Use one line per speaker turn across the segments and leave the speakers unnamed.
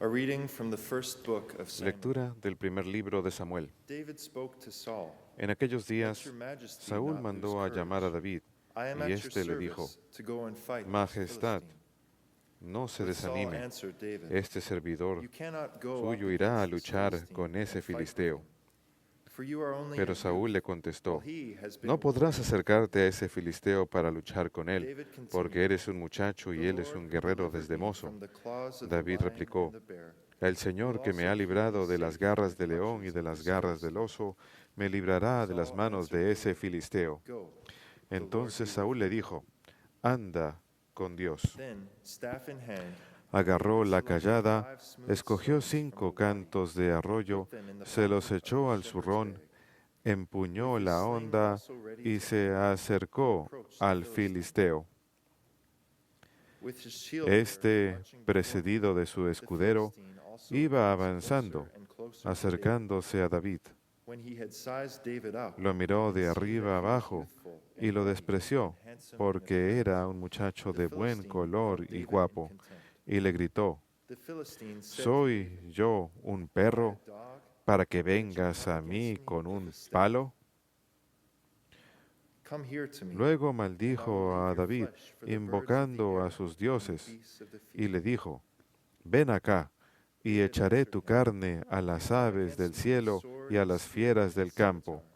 A reading from the first book of Samuel.
Lectura del primer libro de Samuel.
David spoke to Saul.
En aquellos
Let
días,
your majesty
Saúl
not
mandó
lose
a llamar a
courage.
David,
I am
y
at your
éste le dijo:
service to go and fight this
Majestad,
Philistine.
no se
But Saul
desanime,
answered David,
este servidor
you cannot go up
suyo irá a
against this
luchar
Philistine
con ese
and fight with
filisteo.
him. For you are only
Pero
a
Saúl
youth,
le contestó:
while he has been
No podrás
warring.
acercarte a ese filisteo para luchar con él,
David
porque
continued,
eres un muchacho y
"The
él es
Lord
un
who
guerrero
delivered
desde
me
mozo.
from the claws of the
David
lion
replicó:
and the bear,
El Señor que me ha librado de las garras del león y de las garras del oso, me librará de las manos de ese filisteo.
Go.
Entonces Saúl le dijo: Anda con Dios.
Then, staff in hand,
Agarró
David
la
selected
cayada,
5 smooth
escogió
stones from
5
the valley,
cantos de arroyo,
put them in the
se los
pocket of
echó
the
al
shepherd's
zurrón,
bag.
empuñó
With his
la
sling
honda
also ready
y
to
se
hand, he
acercó
approached the
al
Philistine.
filisteo.
With his shield bearer
Este,
marching before him,
precedido de su
the
escudero,
Philistine also
iba
advanced
avanzando,
closer and closer to David.
acercándose a David.
When he had sized David up
Lo miró
and
de
seen
arriba
that he was
abajo
youthful
y
and
lo
mighty
despreció,
and handsome in
porque era
appearance,
un muchacho
the
de buen
Philistine
color
held
y
David in
guapo,
contempt.
y le gritó:
The Philistine said to
¿Soy
David,
yo un
"Am I
perro
a dog
para que
that you
vengas
come
a mí
against me
con
with
un
a staff?
palo?
Come here to me,
Luego
and I will
maldijo
leave
a
your
David,
flesh for the birds of the
invocando
air
a sus
and the
dioses,
beasts of the
y
field."
le dijo: Ven acá, y
David
echaré
answered
tu
him,
carne a las
"You come
aves del
against me with
cielo
sword
y a
and
las
spear
fieras
and
del campo.
scimitar.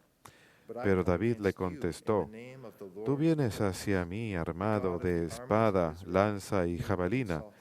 But I
Pero
come
David le
against you in the
contestó:
name of the
Tú
Lord of
vienes
hosts,
hacia mí
the
armado
God of
de
the armies of
espada,
Israel,
lanza y
whom you have
jabalina.
insulted.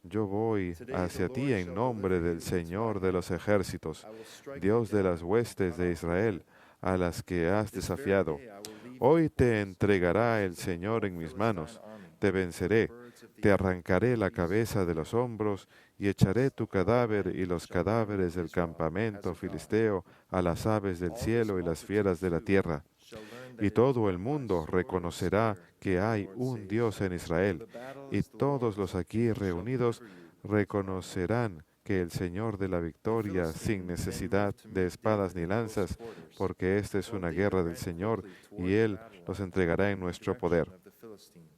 Yo voy
Today the
hacia ti
Lord
en
shall
nombre
deliver
del
you into my
Señor de los
hand.
ejércitos,
I will strike you
Dios de
down
las
and
huestes
cut
de
off your
Israel,
head.
a las que has
This very
desafiado.
day I will leave
Hoy
your
te
borders to the
entregará el
forces of
Señor
all
en mis
Philistine
manos,
army,
te
and the
venceré,
birds of the
te
air,
arrancaré
and
la
the beasts of
cabeza
the
de
field.
los hombros y echaré tu
The whole
cadáver
land
y los
shall learn that
cadáveres del
Israel has
campamento
a God.
filisteo a las aves del
All this
cielo y las
multitude
fieras de la
too
tierra.
shall learn that
Y
it is
todo el
not by
mundo
sword or
reconocerá
spear
que
that the
hay
Lord
un
saves,
Dios en
for
Israel,
the battle
y
is the
todos
Lord's,
los
and
aquí
he shall
reunidos
deliver you into my hand.
reconocerán que el Señor de la victoria, sin
Philistine then
necesidad
moved to
de
meet
espadas
David
ni
in close
lanzas,
quarters,
porque esta es
while
una
David
guerra del
ran
Señor,
quickly
y
toward the
Él
battle
los
line
entregará en
in the
nuestro
direction
poder.
of the Philistine.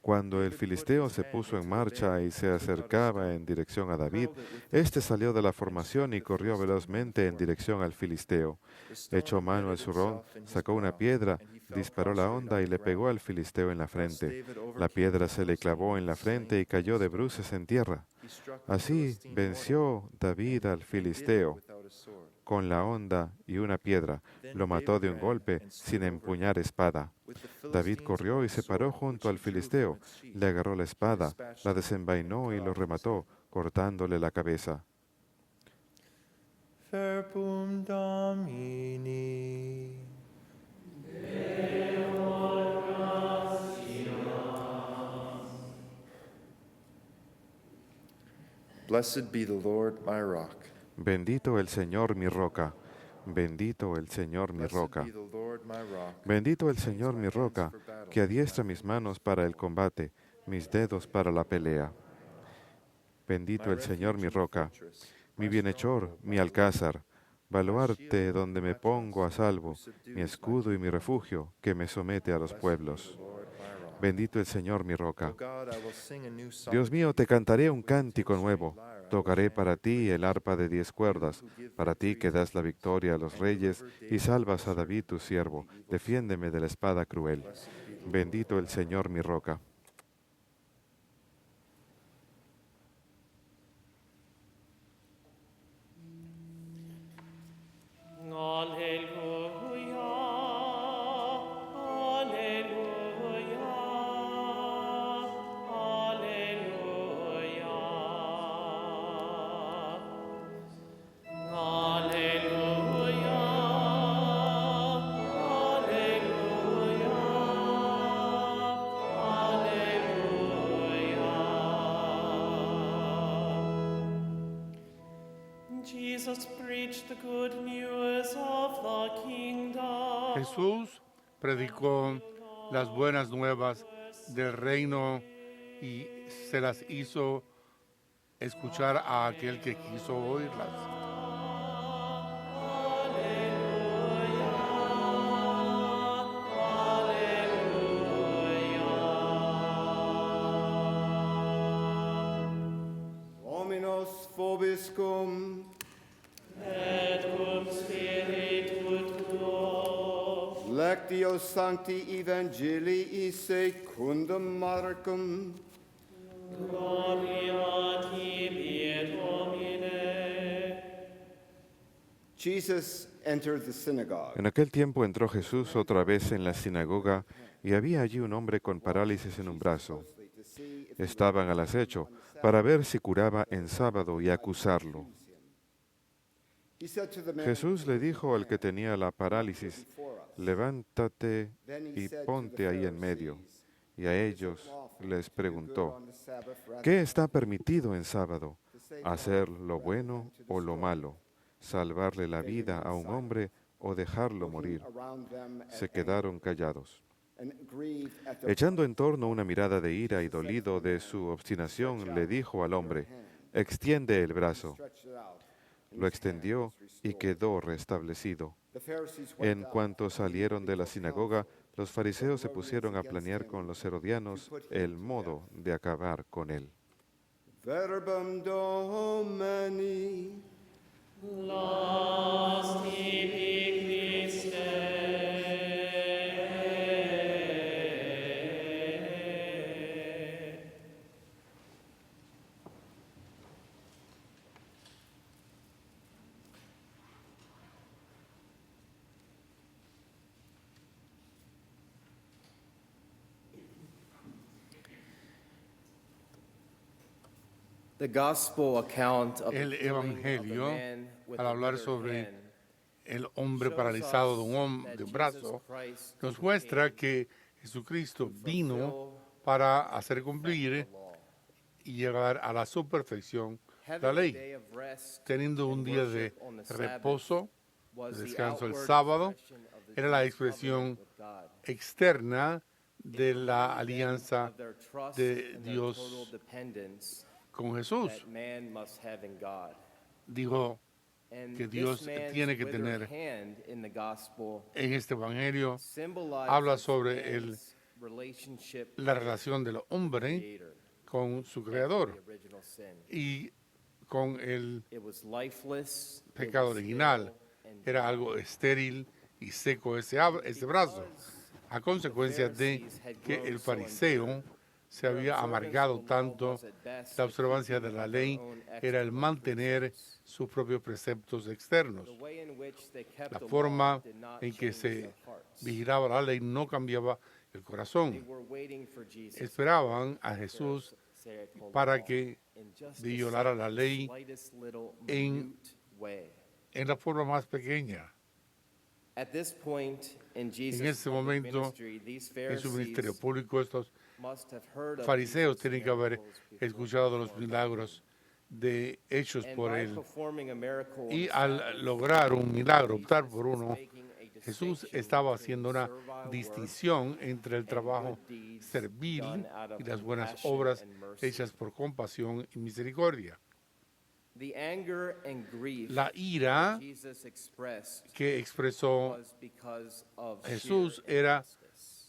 Cuando el
David put
filisteo
his
se
hand
puso en
into the
marcha
bag
y se
and took out a
acercaba
stone,
en dirección a David,
hurled it with the
éste
hilt,
salió de la
and struck
formación y
the
corrió
Philistine on the
velozmente en
forehead.
dirección al filisteo.
The stone
Echó mano al
embedded
zurrón,
itself in his
sacó una
brow,
piedra,
and he fell
disparó la
prostrate on
honda y
the
le pegó
ground.
al filisteo en la
Thus
frente.
David
La
overcame
piedra
the
se le
Philistine
clavó
with
en
a
la frente
sling
y
and a
cayó de
stone.
bruces en tierra.
He struck the
Así
Philistine mortally,
venció David al
and did it
filisteo
without a sword.
con la honda y una piedra.
Then
Lo mató
David
de un
ran
golpe
and
sin
stood over him.
empuñar espada.
With the
David
Philistine's
corrió y
own
se paró
sword, which
junto al
he drew from
filisteo,
its sheath,
le agarró la
he
espada,
dispatched
la
him and
desenvainó y
cut
lo
off his
remató,
head.
cortándole la cabeza.
Verbum Domini. Blessed be the Lord my rock.
Bendito el Señor mi roca, bendito el Señor mi
Blessed
roca.
be the Lord my rock.
Bendito el
who trains
Señor
my
mi
hands
roca,
for battle,
que
and my
adiestra mis
fingers
manos
for
para el
war.
combate, mis dedos para la pelea.
My
Bendito el Señor
refuge
mi
and
roca,
fortress,
mi
my
bienhechor,
stronghold,
mi
my
alcázar,
deliverer, my
baluarte
shield
donde
and
me
my
pongo a
trust, who
salvo, mi
subdues my
escudo y mi
people.
refugio, que me somete a los
Blessed be the
pueblos.
Lord my rock.
Bendito el Señor mi
O
roca.
God, I will sing a new song
Dios
to
mío,
you.
te cantaré un
With a
cántico
ten-stringed
nuevo.
lyre I will
Tocaré
chant
para
your
ti el
praise.
arpa de 10
You
cuerdas,
who give
para ti
victory
que
to
das la
kings
victoria a los
and
reyes
deliver
y
David
salvas
your
a David
servant
tu
from
siervo.
the evil sword.
Defiéndeme de la espada cruel.
Blessed be the Lord
Bendito el
my
Señor
rock.
mi roca.
Alleluia, alleluia, alleluia. Alleluia, alleluia. Jesus preached the good news of the kingdom.
Jesús predicó las buenas nuevas del reino y se las hizo escuchar a aquel que quiso oírlas.
Domino Dominus vobiscum.
Et cum spiritu tuo.
Lectio Sancti Evangelii secundum Marcum.
Gloria tibi, Domine.
Jesus entered the synagogue.
En aquel tiempo entró Jesús otra vez en la sinagoga y había allí un hombre con parálisis en un brazo. Estaban al acecho para ver si curaba en sábado y acusarlo.
He said to the man
Jesús le dijo al que tenía la parálisis, levántate y ponte ahí en medio. Y a ellos les preguntó, ¿qué está permitido en sábado? ¿Hacer lo bueno o lo malo? ¿Salvarle la vida a un hombre o dejarlo morir? Se quedaron callados. Echando en torno una mirada de ira y dolido de su obstinación, le dijo al hombre, extiende el brazo. Lo extendió y quedó restablecido. En cuanto salieron de la sinagoga, los fariseos se pusieron a planear con los herodianos el modo de acabar con él.
Verbum Domini.
Las tibi Christe.
The gospel account of
El
the healing of the
evangelio,
man with
al
the
hablar
withered
sobre
hand,
el hombre
shows
paralizado
us
de un
that
brazo,
Jesus Christ
nos
came
muestra que Jesucristo
to
vino
fulfill
para hacer
the
cumplir
law.
y llegar a la superfección la
Having a
ley,
day of rest
teniendo un
and
día de
worship on the Sabbath
reposo,
was
de
the
descanso el
outward
sábado,
expression of the
era la
Jews'
expresión
covenant with God.
externa de
It
la
reminded them
alianza
of their trust
de
and their
Dios
total dependence
con Jesús.
that man must have in God.
Dijo
And
que
this
Dios
man's
tiene que
withered
tener
hand in the gospel
en este evangelio
symbolizes
habla sobre
man's relationship
la
with
relación del
the
hombre
Creator
con su
after
creador
the original sin.
y con el
It was lifeless, it
pecado
was
original.
sterile, and
Era algo estéril y seco ese brazo, a consecuencia de que el fariseo se había amargado tanto. La observancia de la ley era el mantener sus propios preceptos externos. La forma en que se vigilaba la ley no cambiaba el corazón. Esperaban a Jesús para que violara la ley en la forma más pequeña.
En
ese momento, en su ministerio público, estos fariseos tienen que haber escuchado los milagros hechos por él. Y al lograr un milagro, optar por uno, Jesús estaba haciendo una distinción entre el trabajo servil y las buenas obras hechas por compasión y misericordia. La ira que expresó Jesús era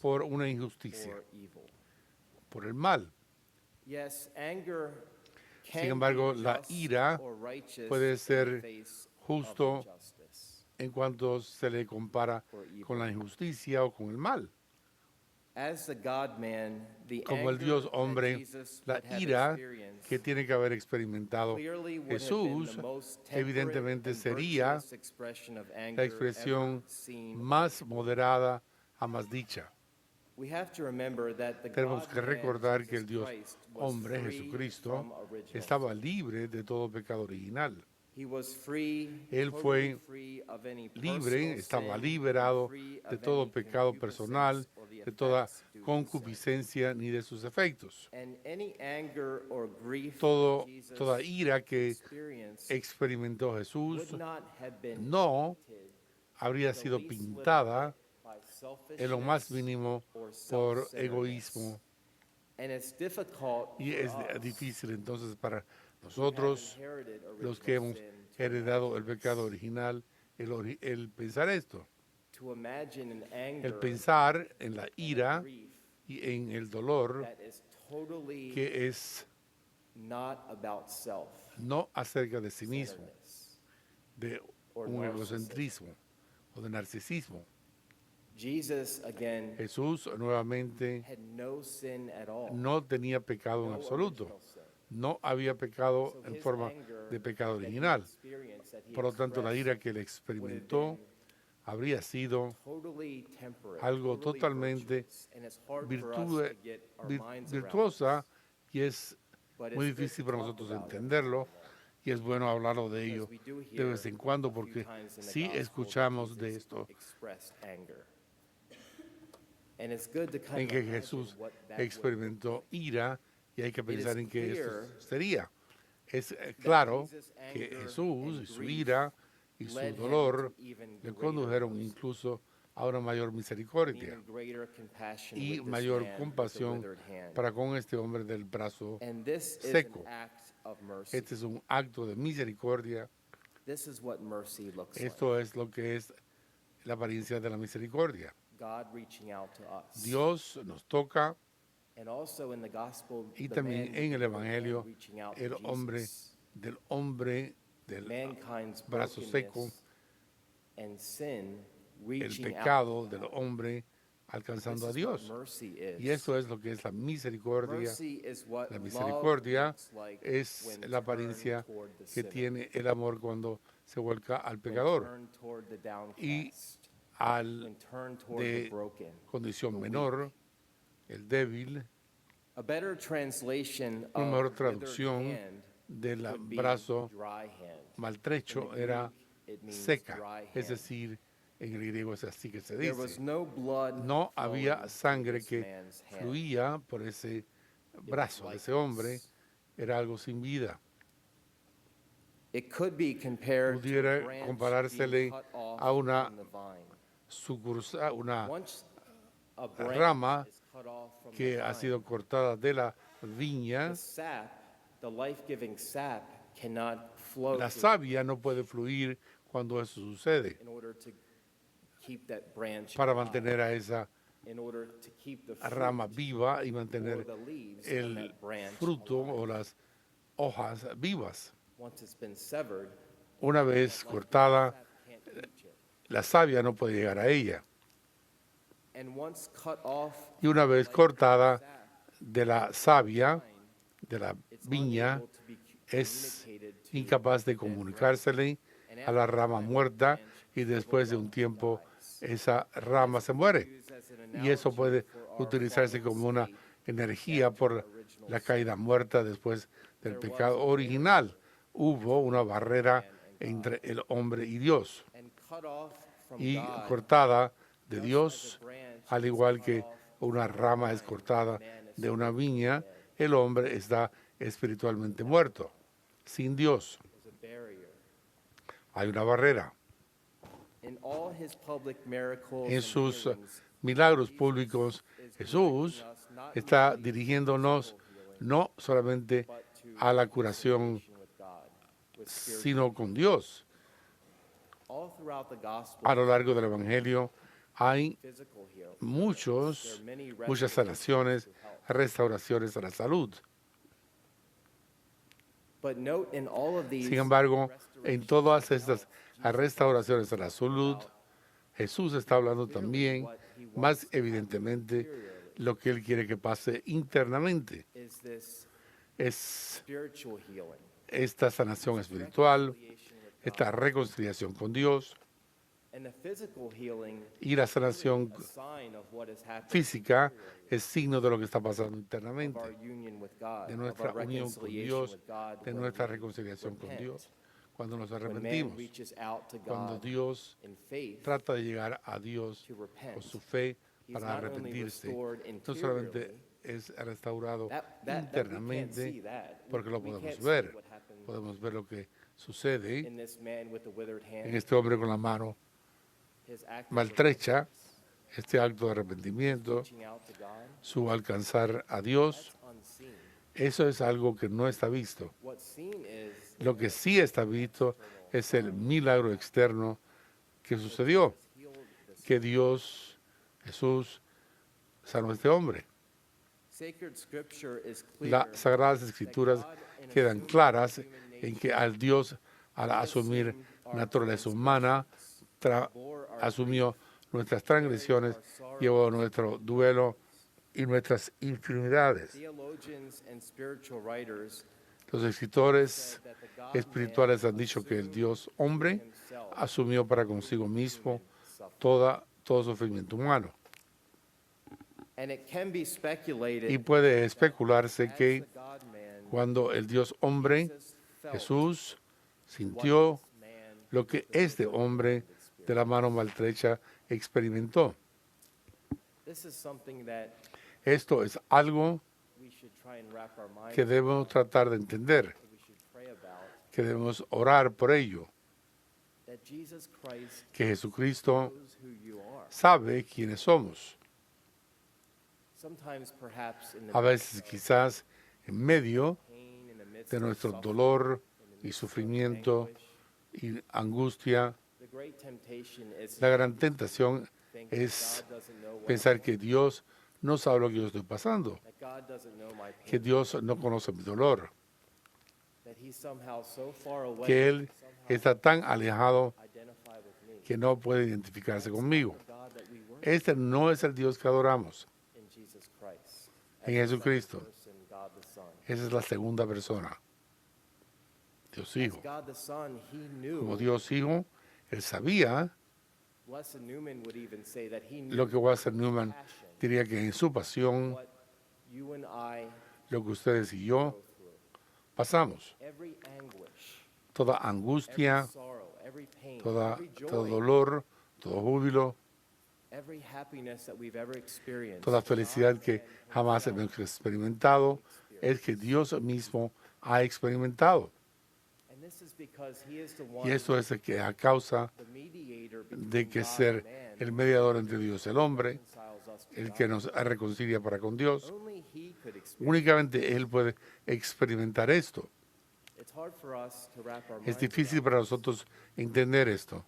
por una injusticia, por el mal. Sin embargo, la ira puede ser justo en cuanto se le compara con la injusticia o con el mal. Como el Dios hombre, la ira que tiene que haber experimentado Jesús evidentemente sería la expresión más moderada jamás dicha. Tenemos que recordar que el Dios hombre, Jesucristo, estaba libre de todo pecado original. Él fue libre, estaba liberado de todo pecado personal, de toda concupiscencia ni de sus efectos. Toda ira que experimentó Jesús no habría sido pintada en lo más mínimo por egoísmo. Y es difícil entonces para nosotros, los que hemos heredado el pecado original, el pensar esto. El pensar en la ira y en el dolor que es
not about self,
no acerca de sí mismo,
centeredness.
de un egocentrismo o de narcisismo.
Jesus, again,
Jesús nuevamente
had no sin at all.
no tenía pecado en
No
absoluto.
original sin.
No había pecado
So
en
his
forma
anger
de pecado
that he
original.
experienced, that he
Por lo tanto, la ira
expressed,
que él experimentó habría sido
totally temperate,
algo
totally
totalmente
virtuous, and it's hard for us to get our minds around
virtuosa y es
But
muy
it's good
difícil
to
para
talk
nosotros
about it.
entenderlo y es bueno hablarlo de ello
Because we do
de vez
hear
en cuando
a few
porque
times in the
sí
gospel
escuchamos
that
de
Jesus
esto
expressed anger. And it's good to kind
en
of
que
imagine
Jesús
what that would
experimentó ira y hay que pensar
is
en que
clear
eso sería. Es claro
Jesus'
que
anger
Jesús
and
y su
grief
ira y su
led him
dolor
to even
le
greater
condujeron
mercy,
incluso a una mayor
and
misericordia
even greater compassion
y
with this
mayor
man with the
compasión
withered hand.
para con este hombre del brazo
And this is
seco.
an act of mercy.
Este es un acto de misericordia.
This is what mercy looks like.
Esto es lo que es la apariencia de la misericordia.
God reaching out to us.
Dios nos toca
And also in the gospel,
y
the
también
man
en
with
el
the withered hand
Evangelio
reaching out
el
to
hombre
Jesus.
del
Mankind's
brazo seco,
brokenness and sin
el
reaching
pecado
out.
del hombre alcanzando a
This is what
Dios.
mercy is.
Y eso es lo que es la misericordia.
Mercy is what
La
love
misericordia
looks like
es
when
la
turned
apariencia
toward the
que
sinner,
tiene el amor cuando se vuelca al
when
pecador
turned toward the
y
downcast,
al
when turned toward the
de
broken.
condición
the weak.
menor, el débil.
A better translation
Una
of
mejor
withered
traducción
hand
del
would be
brazo
dry hand.
maltrecho
In the
era
Greek, it means
seca,
dry
es
hand.
decir, en el griego es así que se
There was
dice.
no blood
No
flowing
había
through
sangre
this
que
man's hand.
fluía por ese brazo de ese hombre, era algo sin vida.
It could be compared to
Pudiera
a branch
comparársele
being cut off
a una
from the vine.
Sucursal, una
Once a branch
rama
is cut off from
que
the
ha
vine,
sido cortada de la viña,
the sap, the life-giving sap, cannot flow
la
through
savia no puede fluir cuando eso sucede
in order to keep that branch
para
alive,
mantener a esa
in order to keep the
rama
fruit
viva y
or
mantener
the leaves on
el
that branch
fruto
alive.
o las hojas vivas.
Once it's been severed,
Una vez cortada,
sap can't reach it.
la savia no puede llegar a ella.
And once cut off
Y una vez cortada
sap,
de la savia, de la
it's
viña,
unable to be
es
communicated to
incapaz de
that branch.
comunicársele
And
a la
after
rama
time,
muerta
the branch
y después de un
shriveled up
tiempo
and dies.
esa rama se muere.
Used as an
Y eso
analogy
puede
for our
utilizarse
fallen
como una
state
energía
after
por
our original
la
sin.
caída muerta después del
There was
pecado
a barrier
original. Hubo una barrera
man and God.
entre el hombre y Dios.
And cut off from
Y
God,
cortada de
just
Dios,
as a branch
al
is
igual
cut
que
off
una
from the
rama es
vine,
cortada
man is
de una viña,
dead.
el hombre está espiritualmente muerto. Sin Dios
There's a barrier.
hay una barrera.
In all his public miracles
En
and
sus
healings,
milagros públicos,
is
Jesús
directing us not
está
merely to
dirigiéndonos
physical healing,
no solamente
but to
a la curación,
reconciliation with God, with spiritual
sino con Dios.
All throughout the gospel,
A lo largo del Evangelio hay
physical healing.
muchas
restorations
sanaciones,
to health.
restauraciones a la salud.
But note in all of these
Sin embargo, en
restorations
todas
to
estas
health,
restauraciones a la salud, Jesús está hablando también, más evidentemente, lo que Él quiere que pase internamente.
is this
Es
spiritual healing,
esta sanación espiritual,
reconciliation with God.
esta reconciliación con Dios
And the physical healing
y la sanación
a sign of what has happened
física
superiorly,
es signo de lo que está pasando
of our
internamente,
union with God,
de
of
nuestra
our
unión con
reconciliation
Dios,
with God
de
when
nuestra
we
reconciliación con
repent.
Dios, cuando nos
When man
arrepentimos,
reaches out to
cuando
God
Dios
in faith
trata de llegar a Dios
to repent,
con su fe
he's
para
not only
arrepentirse.
restored
No solamente
interiorly,
es restaurado
that we can't
internamente,
see that.
porque lo
We
podemos
can't see
ver.
what happened
Podemos ver lo que sucede
in this man with the withered
en
hand.
este hombre con la mano
His act of
maltrecha,
repentance,
este acto de arrepentimiento,
reaching out to God,
su alcanzar a Dios.
that's unseen.
Eso es algo que no está visto.
What's seen is
Lo que sí está visto es el milagro externo que sucedió,
healed this.
que Dios, Jesús, sanó a este hombre.
Sacred scripture is clear
Las Sagradas Escrituras
that God, in
quedan
assuming
claras
human
en
nature,
que al Dios, al asumir naturaleza humana, asumió nuestras transgresiones, llevó nuestro duelo y nuestras enfermedades.
theologians and spiritual writers
Los escritores
said that the God
espirituales
man
han dicho que el
assumed
Dios hombre
himself
asumió para consigo mismo
suffering.
todo sufrimiento humano.
And it can be speculated
Y puede especularse
as
que
the God man,
cuando el Dios hombre,
Jesus felt
Jesús,
what
sintió
this man
lo que este hombre de la mano maltrecha experimentó.
This is something that
Esto es algo
we should try and wrap our minds
que debemos tratar de entender,
that we should pray about,
que debemos orar por ello,
that Jesus Christ
que Jesucristo
knows who you are.
sabe quiénes somos.
Sometimes perhaps in the
A veces quizás en medio
pain, in the midst
de
of
nuestro
suffering,
dolor
in the
y
midst of
sufrimiento
anguish,
y angustia,
the great temptation is
la gran tentación
to think that
es
God doesn't know what
pensar
I'm
que Dios no sabe lo que yo estoy pasando,
that God doesn't know my
que
pain,
Dios no conoce mi dolor,
that he's somehow so far away,
que Él
somehow
está tan alejado
identify with me.
que no puede identificarse conmigo.
The God that we worship
Este no es el Dios que adoramos,
in Jesus Christ.
en
As the
Jesucristo.
second person, God the Son.
Esa es la segunda persona, Dios
As
Hijo.
God the Son, he knew.
Como Dios Hijo, Él sabía
Blessed Newman would even say that he knew
lo que Wasser Newman
passion,
diría que en su pasión,
what you and I
lo que ustedes y yo
go through.
pasamos,
Every anguish,
toda
every
angustia,
sorrow, every pain,
todo
every joy,
dolor, todo júbilo,
every happiness that we've ever experienced.
toda felicidad que jamás hemos experimentado, es que Dios mismo ha experimentado.
And this is because he is the one,
Y esto es que a causa
the mediator
de
between
que
God
ser
and man,
el mediador entre Dios y el hombre,
reconciles us to
el
God.
que nos reconcilia para con Dios,
Only he could experience.
únicamente Él puede experimentar esto.
It's hard for us to wrap our
Es
minds
difícil
around
para nosotros entender esto.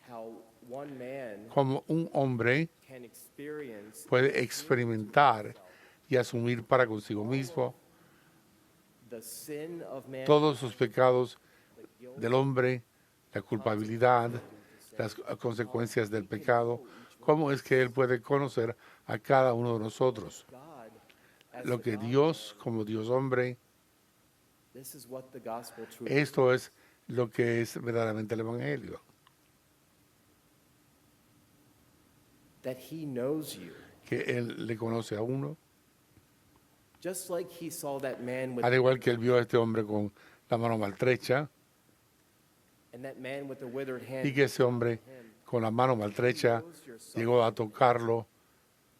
how one man
Como un hombre
can experience
puede experimentar y asumir para consigo mismo
the sin of man,
todos sus pecados
the guilt,
del hombre, la culpabilidad, las consecuencias del pecado. ¿Cómo es que Él puede conocer a cada uno de nosotros?
God as
Lo
the
que
God
Dios, como Dios hombre,
This is what the gospel truth
esto es lo que es verdaderamente el Evangelio.
that he knows you.
Que Él le conoce a uno,
Just like he saw that man with
al igual que Él vio a este hombre con la mano maltrecha
and that man with the withered hand
y que ese hombre con la mano maltrecha
knows your suffering
llegó a tocarlo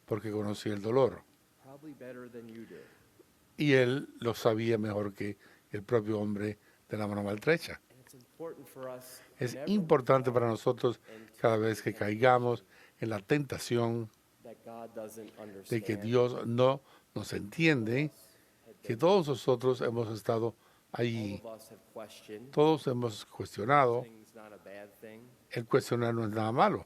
porque conocía el dolor.
probably better than you do.
Y Él lo sabía mejor que el propio hombre de la mano maltrecha.
And it's important for us
Es
whenever we
importante
fall
para nosotros cada vez que caigamos en la tentación
that God doesn't understand.
de que Dios no nos entiende, que todos nosotros hemos estado allí,
All of us have questioned.
todos hemos cuestionado.
Thing's not a bad thing.
El cuestionar no es nada malo.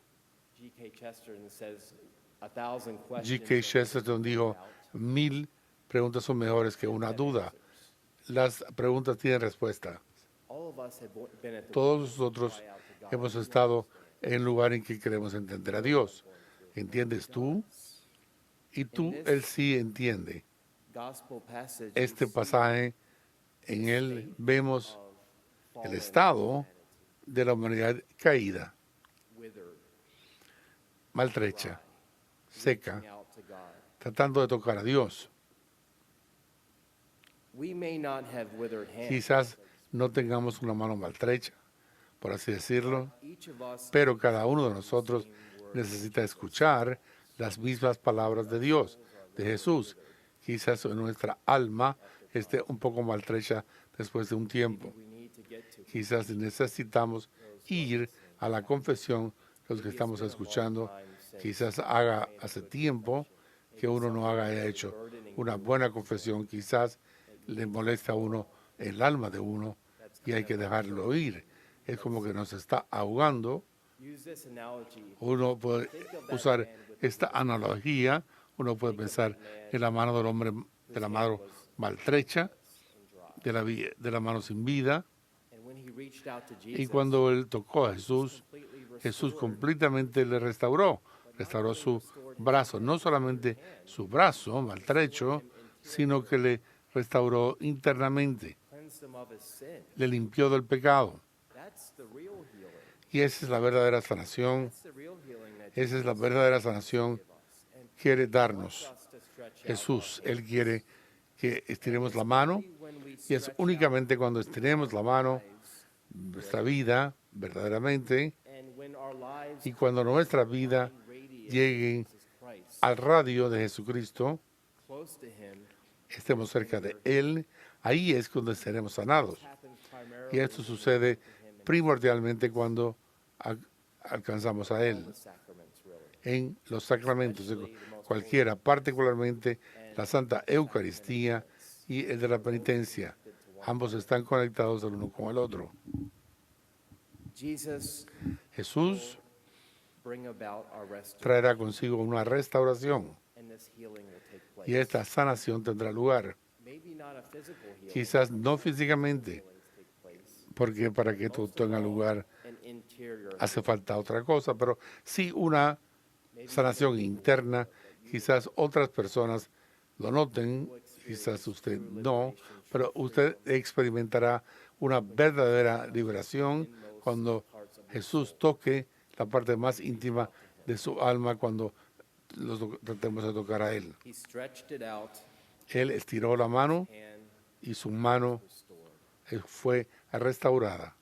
G.K. Chesterton says 1,000 questions.
G.K.
are
Chesterton dijo, 1000 preguntas son mejores que una duda. Las preguntas tienen respuesta.
All of us have been at the
Todos nosotros
cry out to God.
hemos estado en el lugar en que queremos entender a Dios. ¿Entiendes tú? Y tú, Él sí entiende.
Gospel passage
Este pasaje, en él vemos el estado de la humanidad caída,
withered,
maltrecha, seca,
reaching out to God.
tratando de tocar a Dios.
We may not have withered hands.
Quizás no tengamos una mano maltrecha, por así decirlo,
Each of us
pero cada uno de nosotros necesita escuchar las mismas palabras de Dios, de Jesús. Quizás nuestra alma esté un poco maltrecha después de un tiempo.
we need to get to.
Quizás necesitamos ir a la confesión, los que estamos escuchando. Quizás hace tiempo que uno no haya hecho una buena confesión. Quizás le molesta a uno el alma de uno y hay que dejarlo ir. Es como que nos está ahogando.
Use this analogy.
Uno puede usar esta analogía Uno puede pensar en la mano del hombre, de la mano maltrecha, de la mano sin vida.
And when he reached out to
Y
Jesus,
cuando él tocó a Jesús,
completely
Jesús
restored
completamente le restauró su brazo, no solamente su brazo maltrecho, sino que le restauró internamente,
cleansed him of his sin.
le limpió del pecado.
That's the real healing.
Y esa es la verdadera sanación,
That's the real healing that
esa es la verdadera sanación que quiere darnos
Jesus to stretch out.
Jesús. Él quiere que estiremos la mano
When we
y es únicamente cuando estiremos la mano, nuestra vida verdaderamente,
and when our lives
y cuando nuestra vida llegue
Christ
al radio de Jesucristo,
close to him
estemos cerca de Él, ahí es cuando seremos sanados.
happens primarily
Y esto sucede primordialmente cuando alcanzamos a Él
in the sacraments, really.
en los sacramentos de cualquiera, particularmente la Santa Eucaristía y el de la penitencia. Ambos están conectados el uno con el otro.
Jesus
Jesús
bring about our restoration,
traerá consigo una restauración
and this healing will take place.
y esta sanación tendrá lugar.
Maybe not a physical healing,
Quizás no físicamente,
healings take place.
porque para que esto tenga lugar
An interior
hace falta otra cosa, pero sí una sanación interna. Quizás otras personas lo noten, quizás usted no, pero usted experimentará una verdadera liberación cuando Jesús toque la parte más íntima de su alma, cuando tratemos de tocar a Él.
he stretched it out
Él estiró la mano
and
y su mano
restored.
fue restaurada.